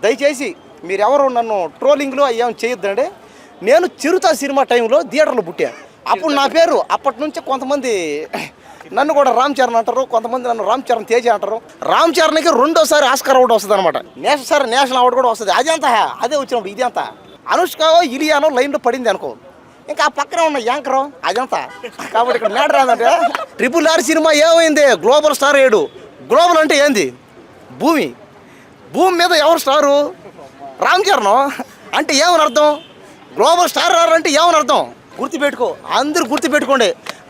దయచేసి మీరెవరు నన్ను ట్రోలింగ్లో అయ్యాం చేయొద్దండి. నేను చిరుత సినిమా టైంలో థియేటర్లో పుట్టాను. అప్పుడు నా పేరు అప్పటి నుంచి కొంతమంది నన్ను కూడా రామ్ చరణ్ అంటారు, కొంతమంది నన్ను రామ్ చరణ్ తేజ అంటారు. రామ్ చరణ్కి రెండోసారి ఆస్కార్ అవార్డు వస్తుంది అనమాట. నేషనల్ అవార్డు కూడా వస్తుంది. అదే వచ్చినప్పుడు ఇది అంతా అనుష్క ఇలియానో లైన్లో పడింది అనుకో, ఇంకా ఆ పక్కన ఉన్న యాంకర్ అదంతా. కాబట్టి ఇక్కడ మ్యాటర్ ఏంటంటే RRR సినిమా ఏమైంది, గ్లోబల్ స్టార్ అయ్యాడు. గ్లోబల్ అంటే ఏంది, భూమి మీద ఎవరు స్టారు, రామ్ చరణ్ అంటే ఏమని అర్థం, గ్లోబల్ స్టార్ అంటే ఏమని అర్థం. గుర్తుపెట్టుకో, అందరూ గుర్తుపెట్టుకోండి,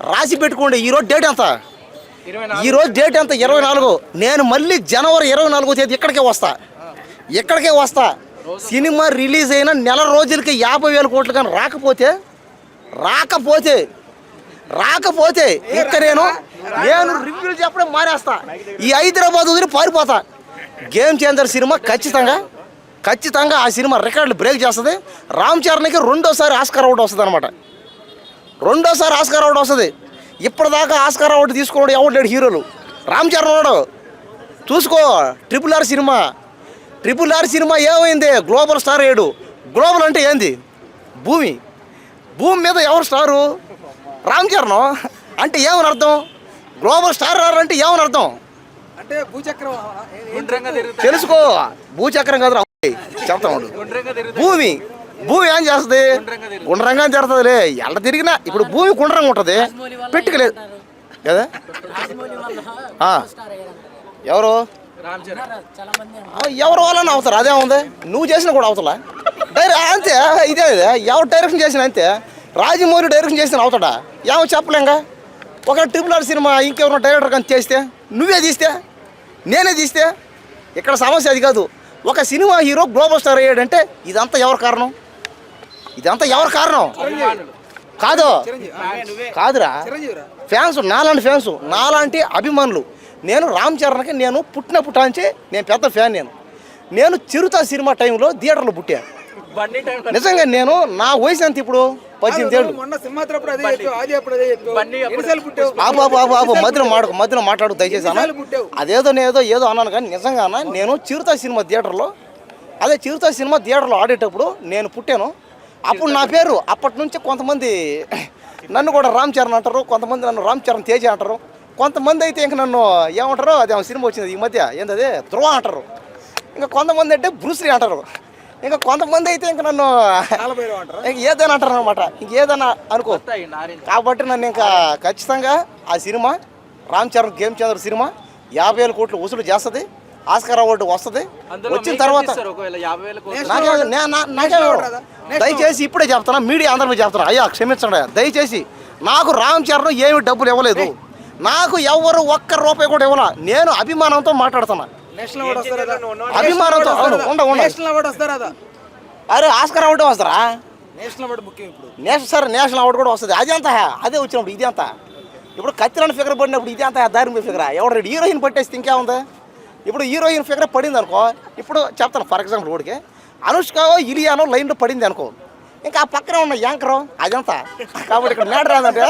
రాసి పెట్టుకోండి. ఈరోజు డేట్ ఎంత, 24. నేను మళ్ళీ జనవరి 24వ తేదీ ఇక్కడికే వస్తా. సినిమా రిలీజ్ అయిన నెల రోజులకి 50,000 కోట్లు కానీ రాకపోతే ఇక్కడ నేను రివ్యూలు చెప్పడం మానేస్తా. ఈ హైదరాబాద్ వదిలి పారిపోతా. గేమ్ చేంజర్ సినిమా ఖచ్చితంగా ఆ సినిమా రికార్డులు బ్రేక్ చేస్తుంది. రామ్ చరణ్కి రెండోసారి ఆస్కార్ అవార్డు వస్తుంది అనమాట. ఇప్పటిదాకా ఆస్కార్ అవార్డు తీసుకోవడం ఎవరు లేడు హీరోలు. రామ్ చరణ్ ఉన్నాడు. చూసుకో, RRR సినిమా ఏమైంది, గ్లోబల్ స్టార్ అయ్యాడు. గ్లోబల్ అంటే ఏంది, భూమి మీద ఎవరు స్టారు, రామ్ చరణ్ అంటే ఏమని అర్థం, గ్లోబల్ స్టార్ అంటే ఏమని అర్థం అంటే భూచక్రం తెలుసుకో. భూచక్రం కాదు చెప్తాడు. భూమి ఏం చేస్తుంది, గుండ్రంగా జరుగుతుందిలే. ఎలా తిరిగినా ఇప్పుడు భూమి గుండ్రంగా ఉంటుంది, పెట్టుకోలేదు కదా. ఎవరు వాళ్ళని అవుతారు, అదే ఉంది. నువ్వు చేసిన కూడా అవుతలా అంతే. ఇదే ఎవరు డైరెక్షన్ చేసిన అంతే. రాజమౌళి డైరెక్షన్ చేసిన అవుతాడా, ఏమో చెప్పలేంగా. ఒక RRR సినిమా ఇంకెవరో డైరెక్టర్ కానీ చేస్తే, నువ్వే తీస్తే, నేనే తీస్తే, ఇక్కడ సమస్య అది కాదు. ఒక సినిమా హీరో గ్లోబల్ స్టార్ అయ్యాడంటే ఇదంతా ఎవరు కారణం, కాదురా. ఫ్యాన్స్, నాలాంటి అభిమానులు. నేను రామ్ చరణ్కి నేను పుట్టినప్పటి నేను పెద్ద ఫ్యాన్. నేను చిరుత సినిమా టైంలో థియేటర్లో పుట్టాను. నిజంగా నేను నా వయసు ఎంత ఇప్పుడు 18 ఏళ్ళు. మధ్యలో మాట్లాడు దయచేసి అన్న. ఏదో అన్నాను కానీ నిజంగా నేను చిరుత సినిమా థియేటర్లో ఆడేటప్పుడు నేను పుట్టాను. అప్పుడు నా పేరు అప్పటి నుంచి కొంతమంది నన్ను కూడా రామ్ చరణ్ అంటారు, కొంతమంది నన్ను రామ్ చరణ్ తేజ అంటారు, కొంతమంది అయితే ఇంక నన్ను ఏమంటారు, అదే సినిమా వచ్చింది ఈ మధ్య ఏంటది ధ్రువ అంటారు, ఇంకా కొంతమంది అంటే బ్రూస్లీ అంటారు, ఇంకా కొంతమంది అయితే ఇంక నన్ను ఏదైనా అంటారు అనమాట. ఇంకేదైనా అనుకో. కాబట్టి నన్ను ఇంకా ఖచ్చితంగా ఆ cinema Ram Charan game changer cinema 50,000 కోట్లు వసూలు చేస్తుంది. ఆస్కార్ అవార్డు వస్తుంది. వచ్చిన తర్వాత దయచేసి ఇప్పుడే చెప్తున్నా, మీడియా అందరూ చెప్తున్నా, అయ్యా క్షమించండి దయచేసి. నాకు రామ్ చరణ్ ఏమి డబ్బులు ఇవ్వలేదు, నాకు ఎవరు ఒక్క రూపాయి కూడా ఇవ్వాల. నేను అభిమానంతో మాట్లాడుతున్నా. అభిమానంతో అరే ఆస్కార్ అవార్డు వస్తారా, నేషనల్ అవార్డు కూడా వస్తుంది. అదే వచ్చినప్పుడు ఇది అంతా. ఇప్పుడు కత్తిరాని ఫిగర్ పడినప్పుడు ఇది అంతా దారి ఫిగర్. ఎవరు హీరోయిన్ పట్టేస్తే ఇంకేముంది. ఇప్పుడు హీరోయిన్ ఫిగర్ పడింది అనుకో, ఇప్పుడు చెప్తాను ఫర్ ఎగ్జాంపుల్ ఓడికి అనుష్క ఇలియానో లైన్లో పడింది అనుకో, ఇంకా ఆ పక్కన ఉన్న యాంకర్ అదంతా. కాబట్టి ఇక్కడ మ్యాటర్ ఏంటంటే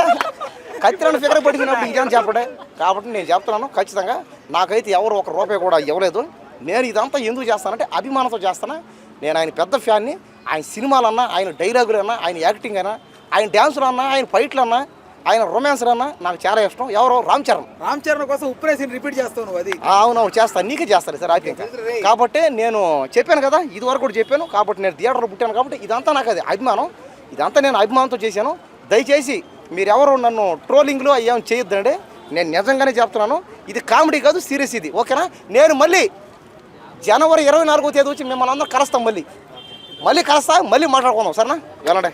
కత్తిరాని ఫిగర్ పడినప్పుడు ఇదేం చెప్పడే. కాబట్టి నేను చెప్తున్నాను ఖచ్చితంగా నాకైతే ఎవరు ఒక రూపాయి కూడా ఇవ్వలేదు. నేను ఇదంతా ఎందుకు చేస్తానంటే అభిమానంతో చేస్తాను. నేను ఆయన పెద్ద ఫ్యాన్ని. ఆయన సినిమాలన్నా, ఆయన డైలాగులు అన్నా, ఆయన యాక్టింగ్ అయినా, ఆయన డ్యాన్సులు అన్నా, ఆయన ఫైట్లు అన్నా, ఆయన రొమాన్స్ అన్నా నాకు చాలా ఇష్టం. ఎవరో రామ్ చరణ్ కోసం ఉప్పు రిపీట్ చేస్తాను. అది అవునవును చేస్తాను, నీకే చేస్తాను సార్ అది. కాబట్టి నేను చెప్పాను కదా, ఇది వరకు కూడా చెప్పాను. కాబట్టి నేను థియేటర్లో పుట్టాను కాబట్టి ఇదంతా నాకు అది అభిమానం. ఇదంతా నేను అభిమానంతో చేశాను. దయచేసి మీరెవరు నన్ను ట్రోలింగ్లో అయ్యాం చేయొద్దండి. నేను నిజంగానే చెప్తున్నాను, ఇది కామెడీ కాదు, సీరియస్ ఇది, ఓకేనా. నేను మళ్ళీ జనవరి 24వ తేదీ వచ్చి మిమ్మల్ని అందరూ కలుస్తాం. మళ్ళీ మాట్లాడుకుందాం సరేనా, వెళ్ళండి.